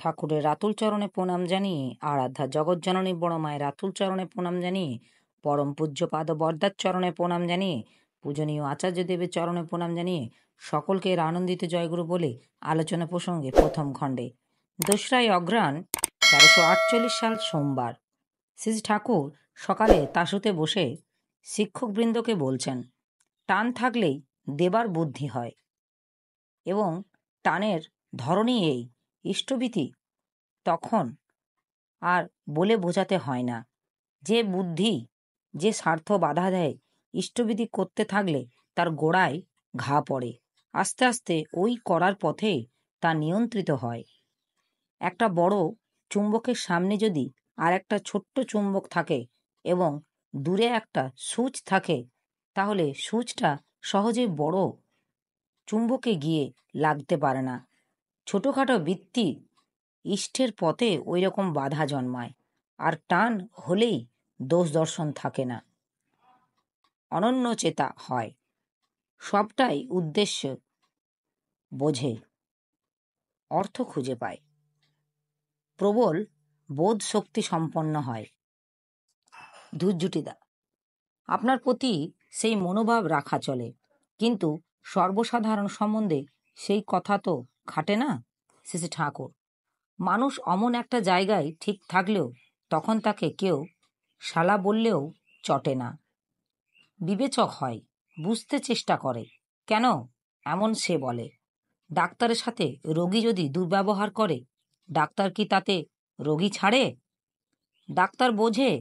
ঠাকুরের রাতুল চরণে প্রণাম জানিয়ে, আরাধ্যা জগৎজননী বড় মায়ের রাতুল চরণে প্রণাম জানিয়ে, পরম পূজ্যপাদ বরদার চরণে প্রণাম জানিয়ে, পূজনীয় আচার্য দেবের চরণে প্রণাম জানিয়ে সকলকে এর আনন্দিত জয়গুরু বলে আলোচনা প্রসঙ্গে প্রথম খণ্ডে 2রা অঘ্রাণ 1348 সাল সোমবার শ্রী ঠাকুর সকালে তাসুতে বসে শিক্ষকবৃন্দকে বলছেন, টান থাকলেই দেবার বুদ্ধি হয় এবং টানের ধরনই এই ইষ্টভীতি। তখন আর বলে বোঝাতে হয় না। যে বুদ্ধি যে স্বার্থ বাধা দেয়, ইষ্টভীতি করতে থাকলে তার গোড়ায় ঘা পড়ে। আস্তে আস্তে ওই করার পথে তা নিয়ন্ত্রিত হয়। একটা বড় চুম্বকের সামনে যদি আর একটা ছোট্ট চুম্বক থাকে এবং দূরে একটা সূচ থাকে, তাহলে সূচটা সহজে বড় চুম্বকে গিয়ে লাগতে পারে না। ছোটোখাটো বৃত্তি ইষ্টের পথে ওই রকম বাধা জন্মায়, আর টান হলেই দোষ দর্শন থাকে না, অনন্য চেতা হয়, সবটাই উদ্দেশ্য বোঝে, অর্থ খুঁজে পায়, প্রবল বোধ শক্তি সম্পন্ন হয়। ধূর্জুটিদা, আপনার প্রতি সেই মনোভাব রাখা চলে, কিন্তু সর্বসাধারণ সম্বন্ধে সেই কথা তো খাটে না। শ্রী ঠাকুর, মানুষ অমন একটা জায়গায় ঠিক থাকলেও তখন তাকে কেউ শালা বললেও চটে না, বিবেচক হয়, বুঝতে চেষ্টা করে কেন এমন সে বলে। ডাক্তারের সাথে রোগী যদি দুর্ব্যবহার করে, ডাক্তার কি তাতে রোগী ছাড়ে? ডাক্তার বোঝে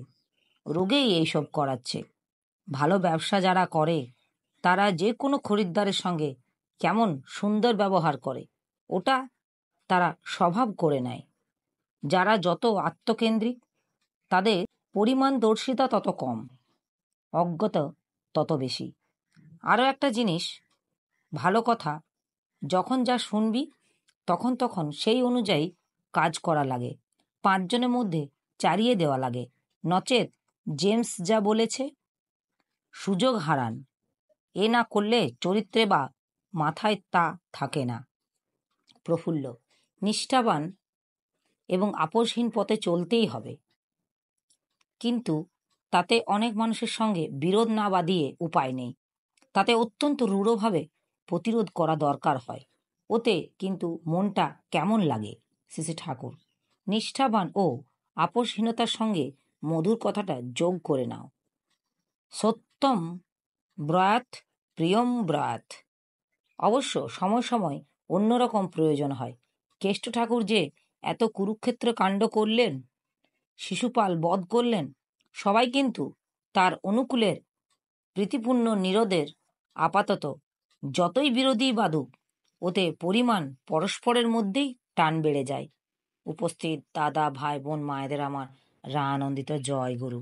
রোগেই এইসব করাচ্ছে। ভালো ব্যবসা যারা করে তারা যে কোনো খরিদ্দারের সঙ্গে কেমন সুন্দর ব্যবহার করে, ওটা তারা স্বভাব করে নেয়। যারা যত আত্মকেন্দ্রিক, তাদের পরিমাণদর্শিতা তত কম, অজ্ঞতা তত বেশি। আরও একটা জিনিস, ভালো কথা যখন যা শুনবি তখন তখন সেই অনুযায়ী কাজ করা লাগে, 5 জনের মধ্যে চারিয়ে দেওয়া লাগে, নচেত জেমস যা বলেছে, সুযোগ হারান, এ না করলে চরিত্রে বা মাথায় তা থাকে না। প্রফুল্ল, নিষ্ঠাবান এবং আপোষহীন পথে চলতেই হবে, কিন্তু তাতে অনেক মানুষের সঙ্গে বিরোধ না বাঁধিয়ে উপায় নেই। তাতে অত্যন্ত রূঢ়ভাবে প্রতিরোধ করা দরকার হয়, ওতে কিন্তু মনটা কেমন লাগে। শ্রী ঠাকুর, নিষ্ঠাবান ও আপোষহীনতার সঙ্গে মধুর কথাটা যোগ করে নাও। সত্যম ব্রয়াত প্রিয়ম ব্রয়াত। অবশ্য সময় সময় অন্যরকম প্রয়োজন হয়। কেষ্ট ঠাকুর যে এত কুরুক্ষেত্র কাণ্ড করলেন, শিশুপাল বধ করলেন, সবাই কিন্তু তার অনুকূলের প্রীতিপূর্ণ নিরোধের। আপাতত যতই বিরোধী বাদুক, ওতে পরিমাণ পরস্পরের মধ্যেই টান বেড়ে যায়। উপস্থিত দাদা, ভাই, বোন, মায়েদের আমার রানন্দিত জয় গুরু।